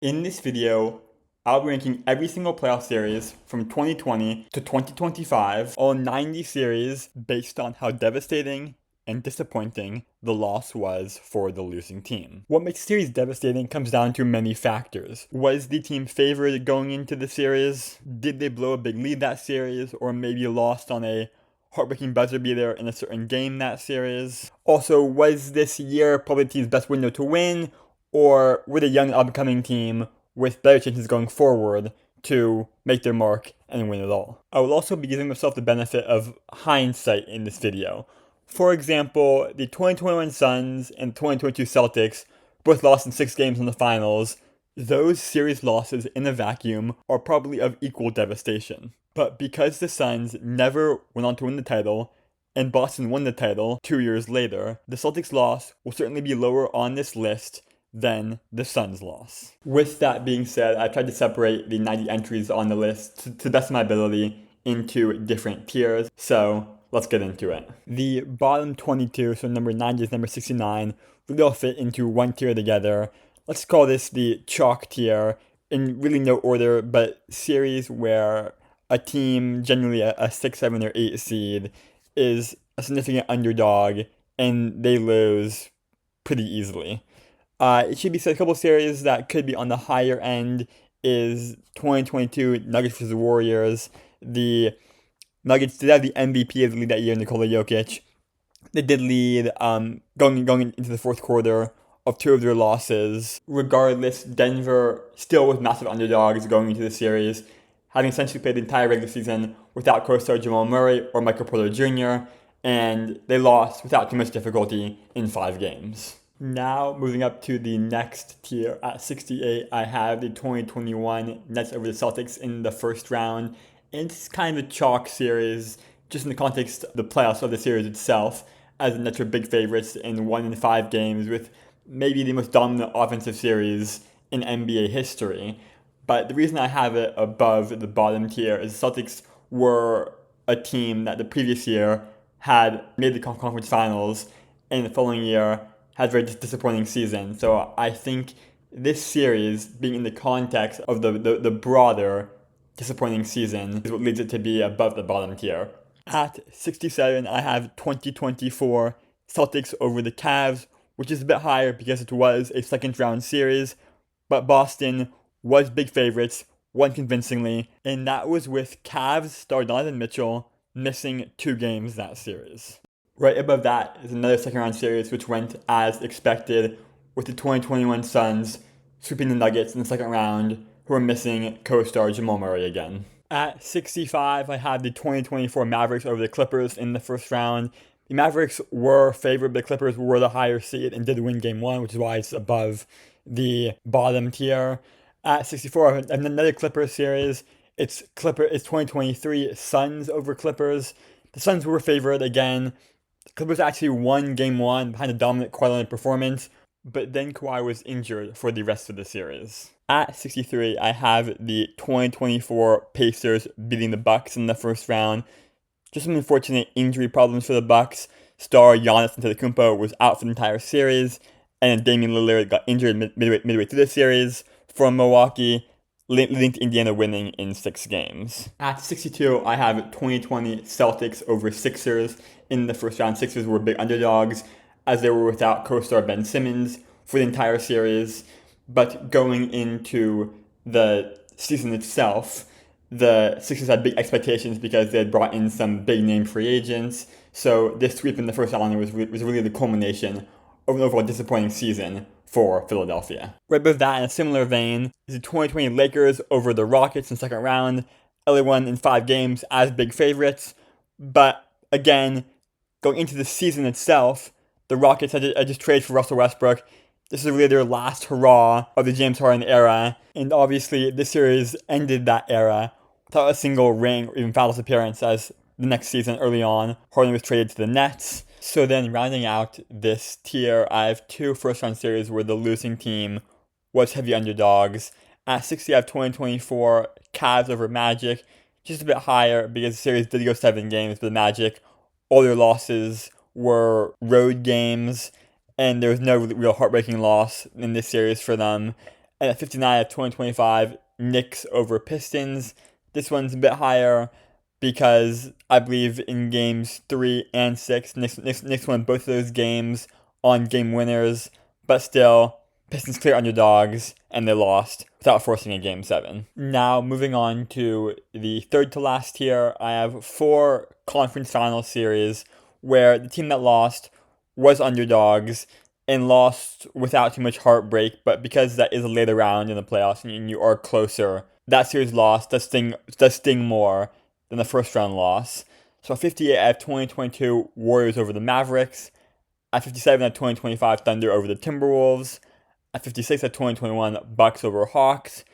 In this video, I'll be ranking every single playoff series from 2020 to 2025, all 90 series based on how devastating and disappointing the loss was for the losing team. What makes a series devastating comes down to many factors. Was the team favored going into the series? Did they blow a big lead that series, or maybe lost on a heartbreaking buzzer beater in a certain game that series? Also, was this year probably the team's best window to win, or with a young upcoming team with better chances going forward to make their mark and win it all? I will also be giving myself the benefit of hindsight in this video. For example, the 2021 Suns and 2022 Celtics both lost in 6 games in the finals. Those series losses in a vacuum are probably of equal devastation. But because the Suns never went on to win the title, and Boston won the title 2 years later, the Celtics' loss will certainly be lower on this list than the Suns' loss. With that being said, I tried to separate the 90 entries on the list to the best of my ability into different tiers, so let's get into it. The bottom 22, so number 90 is number 69, really all fit into one tier together. Let's call this the chalk tier, in really no order, but series where a team, generally a 6, 7, or 8 seed, is a significant underdog and they lose pretty easily. It should be said a couple series that could be on the higher end is 2022 Nuggets vs. Warriors. The Nuggets did have the MVP of the league that year, Nikola Jokic. They did lead going into the fourth quarter of 2 of their losses. Regardless, Denver still was massive underdogs going into the series, having essentially played the entire regular season without co-star Jamal Murray or Michael Porter Jr., and they lost without too much difficulty in 5 games. Now, moving up to the next tier at 68, I have the 2021 Nets over the Celtics in the first round. And it's kind of a chalk series, just in the context of the playoffs of the series itself, as the Nets were big favorites in 1 in 5 games with maybe the most dominant offensive series in NBA history. But the reason I have it above the bottom tier is the Celtics were a team that the previous year had made the conference finals, and the following year had a very disappointing season. So I think this series, being in the context of the broader disappointing season, is what leads it to be above the bottom tier. At 67, I have 2024 Celtics over the Cavs, which is a bit higher because it was a second round series, but Boston was big favorites, won convincingly, and that was with Cavs star Donovan Mitchell missing 2 games that series. Right above that is another second round series which went as expected, with the 2021 Suns sweeping the Nuggets in the second round, who are missing co-star Jamal Murray again. At 65, I have the 2024 Mavericks over the Clippers in the first round. The Mavericks were favored, but the Clippers were the higher seed and did win game 1, which is why it's above the bottom tier. At 64, I have another Clippers series. It's 2023 Suns over Clippers. The Suns were favored again. The Clippers actually won game 1 behind a dominant Kawhi Leonard performance, but then Kawhi was injured for the rest of the series. At 63, I have the 2024 Pacers beating the Bucks in the first round. Just some unfortunate injury problems for the Bucks. Star Giannis Antetokounmpo was out for the entire series, and Damian Lillard got injured midway through the series from Milwaukee, leading to Indiana winning in 6 games. At 62, I have 2020 Celtics over Sixers in the first round. Sixers were big underdogs, as they were without co-star Ben Simmons for the entire series. But going into the season itself, the Sixers had big expectations because they had brought in some big-name free agents. So this sweep in the first round was really the culmination of an overall disappointing season for Philadelphia. Right above that, in a similar vein, is the 2020 Lakers over the Rockets in the second round. LA won in 5 games as big favorites. But again, going into the season itself, the Rockets had just traded for Russell Westbrook. This is really their last hurrah of the James Harden era, and obviously this series ended that era without a single ring or even finals appearance, as the next season early on, Harden was traded to the Nets. So then rounding out this tier, I have 2 first-round series where the losing team was heavy underdogs. At 60, I have 2024 Cavs over Magic, just a bit higher because the series did go 7 games, but the Magic, all their losses were road games, and there was no real heartbreaking loss in this series for them. And at 59, I have 2025 Knicks over Pistons. This one's a bit higher because I believe in games 3 and 6, Knicks won both of those games on game winners, but still, Pistons clear underdogs, and they lost without forcing a game 7. Now, moving on to the third to last tier, I have 4 conference final series where the team that lost was underdogs and lost without too much heartbreak, but because that is a later round in the playoffs and you are closer, that series loss does sting more than the first round loss. So at 58, I have 2022 Warriors over the Mavericks. At 57, I have 2025 Thunder over the Timberwolves. At 56, I have 2021 Bucks over Hawks.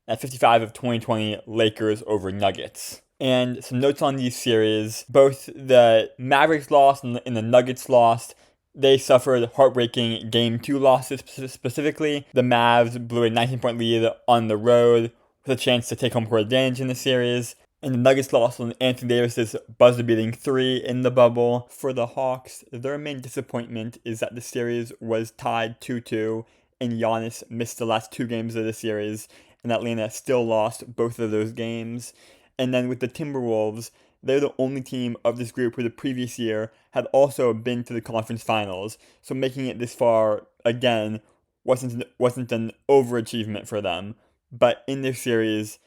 At 55, I have 2020 Lakers over Nuggets. And some notes on these series. Both the Mavericks lost and the Nuggets lost. They suffered heartbreaking Game 2 losses specifically. The Mavs blew a 19-point lead on the road with a chance to take home court advantage in the series. And the Nuggets lost on Anthony Davis's buzzer-beating 3 in the bubble. For the Hawks, their main disappointment is that the series was tied 2-2, and Giannis missed the last 2 games of the series, and Atlanta still lost both of those games. And then with the Timberwolves, they're the only team of this group who the previous year had also been to the conference finals, so making it this far, again, wasn't an overachievement for them. But in this series,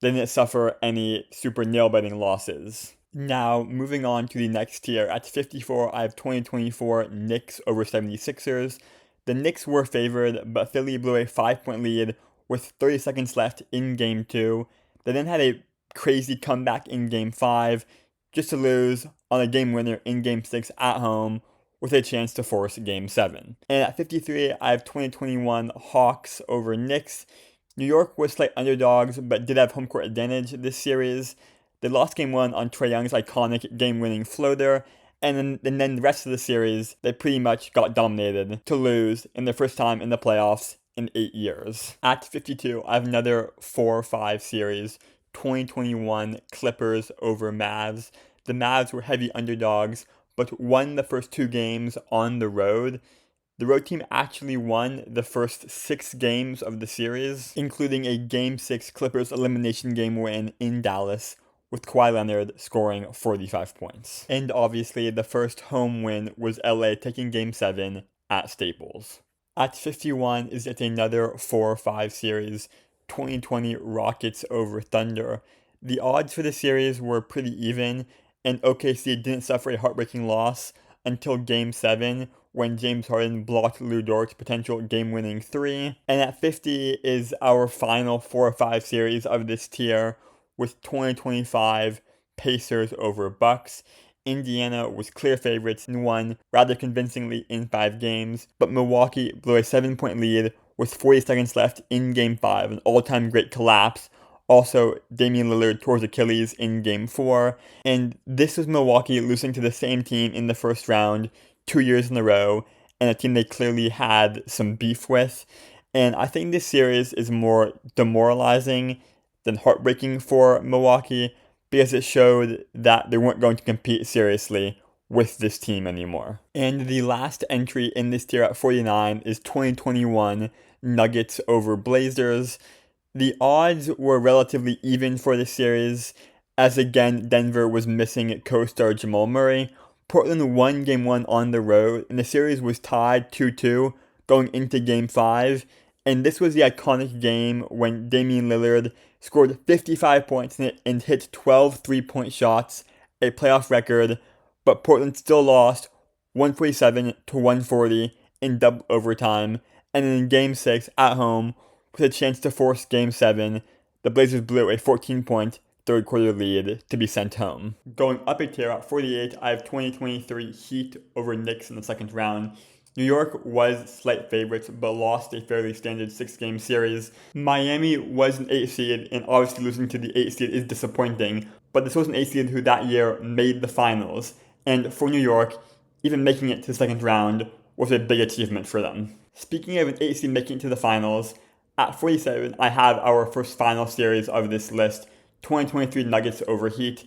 they didn't suffer any super nail-biting losses. Now, moving on to the next tier. At 54, I have 2024 Knicks over 76ers. The Knicks were favored, but Philly blew a 5-point lead with 30 seconds left in Game 2. They then had a crazy comeback in Game 5, just to lose on a game winner in Game 6 at home with a chance to force Game 7. And at 53, I have 2021 Hawks over Knicks. New York was slight underdogs, but did have home court advantage this series. They lost Game 1 on Trae Young's iconic game-winning floater, and then the rest of the series, they pretty much got dominated to lose in their first time in the playoffs in 8 years. At 52, I have another 4-5 series, 2021 Clippers over Mavs. The Mavs were heavy underdogs, but won the first 2 games on the road. The road team actually won the first 6 games of the series, including a Game 6 Clippers elimination game win in Dallas, with Kawhi Leonard scoring 45 points. And obviously, the first home win was LA taking Game 7 at Staples. At 51 is yet another 4-5 series, 2020 Rockets over Thunder. The odds for the series were pretty even, and OKC didn't suffer a heartbreaking loss until Game 7, when James Harden blocked Lou Dort's potential game-winning 3. And at 50 is our final 4-5 series of this tier, with 2025 Pacers over Bucks. Indiana was clear favorites and won rather convincingly in 5 games, but Milwaukee blew a 7-point lead with 40 seconds left in Game 5, an all-time great collapse. Also, Damian Lillard tore his Achilles in Game 4, and this was Milwaukee losing to the same team in the first round 2 years in a row, and a team they clearly had some beef with. And I think this series is more demoralizing than heartbreaking for Milwaukee because it showed that they weren't going to compete seriously with this team anymore. And the last entry in this tier at 49 is 2021 Nuggets over Blazers. The odds were relatively even for this series, as again Denver was missing co-star Jamal Murray. Portland won Game 1 on the road, and the series was tied 2-2 going into Game 5. And this was the iconic game when Damian Lillard scored 55 points and hit 12 3-point shots, a playoff record, but Portland still lost 147-140 in double overtime. And in Game 6 at home, with a chance to force Game 7, the Blazers blew a 14-point third quarter lead to be sent home. Going up a tier at 48, I have 2023 Heat over Knicks in the second round. New York was slight favorites, but lost a fairly standard 6-game series. Miami was an 8 seed, and obviously losing to the 8 seed is disappointing, but this was an 8 seed who that year made the finals. And for New York, even making it to the second round was a big achievement for them. Speaking of an 8 seed making it to the finals, at 47, I have our first final series of this list, 2023 Nuggets over Heat.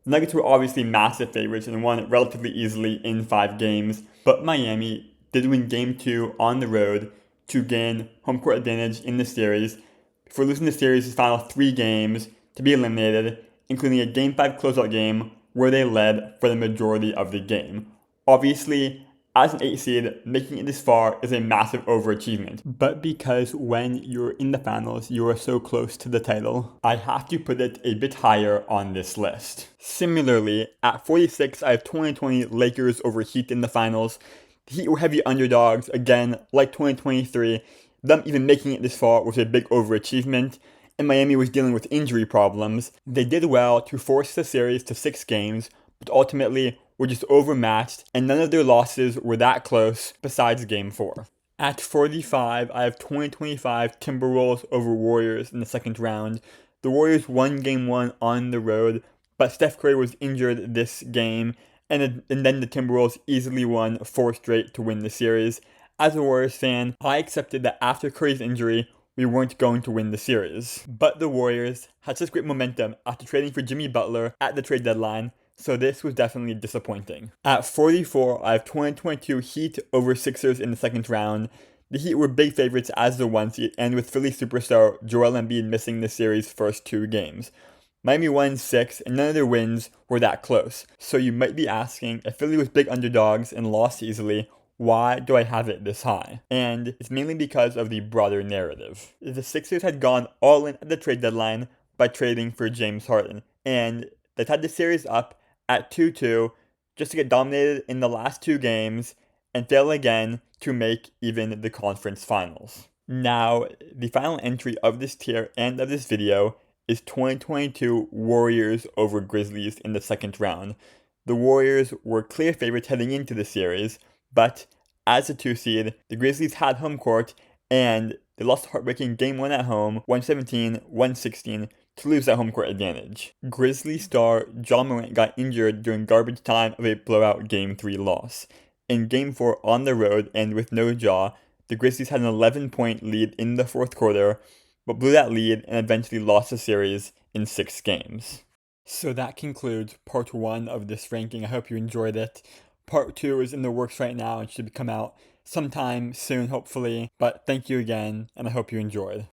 The Nuggets were obviously massive favorites and won relatively easily in 5 games, but Miami did win Game 2 on the road to gain home court advantage in the series before losing the series' final 3 games to be eliminated, including a Game 5 closeout game where they led for the majority of the game. Obviously, as an 8 seed, making it this far is a massive overachievement. But because when you're in the finals, you are so close to the title, I have to put it a bit higher on this list. Similarly, at 46, I have 2020 Lakers over Heat in the finals. The Heat were heavy underdogs, again, like 2023. Them even making it this far was a big overachievement, and Miami was dealing with injury problems. They did well to force the series to 6 games, but ultimately were just overmatched, and none of their losses were that close besides Game 4. At 45, I have 2025 Timberwolves over Warriors in the second round. The Warriors won Game 1 on the road, but Steph Curry was injured this game, and then the Timberwolves easily won 4 straight to win the series. As a Warriors fan, I accepted that after Curry's injury, we weren't going to win the series. But the Warriors had such great momentum after trading for Jimmy Butler at the trade deadline, so this was definitely disappointing. At 44, I have 2022 Heat over Sixers in the second round. The Heat were big favorites as the 1 seed, and with Philly superstar Joel Embiid missing the series' first 2 games. Miami won 6, and none of their wins were that close. So you might be asking, if Philly was big underdogs and lost easily, why do I have it this high? And it's mainly because of the broader narrative. The Sixers had gone all in at the trade deadline by trading for James Harden, and they tied the series up at 2-2 just to get dominated in the last 2 games and fail again to make even the conference finals. Now, the final entry of this tier and of this video is 2022 Warriors over Grizzlies in the second round. The Warriors were clear favorites heading into the series, but as a 2 seed, the Grizzlies had home court, and they lost a heartbreaking Game 1 at home, 117-116, to lose that home court advantage. Grizzlies star Ja Morant got injured during garbage time of a blowout Game 3 loss. In Game 4 on the road and with no Ja, the Grizzlies had an 11-point lead in the fourth quarter, but blew that lead and eventually lost the series in 6 games. So that concludes part 1 of this ranking. I hope you enjoyed it. Part 2 is in the works right now and should come out sometime soon, hopefully. But thank you again, and I hope you enjoyed.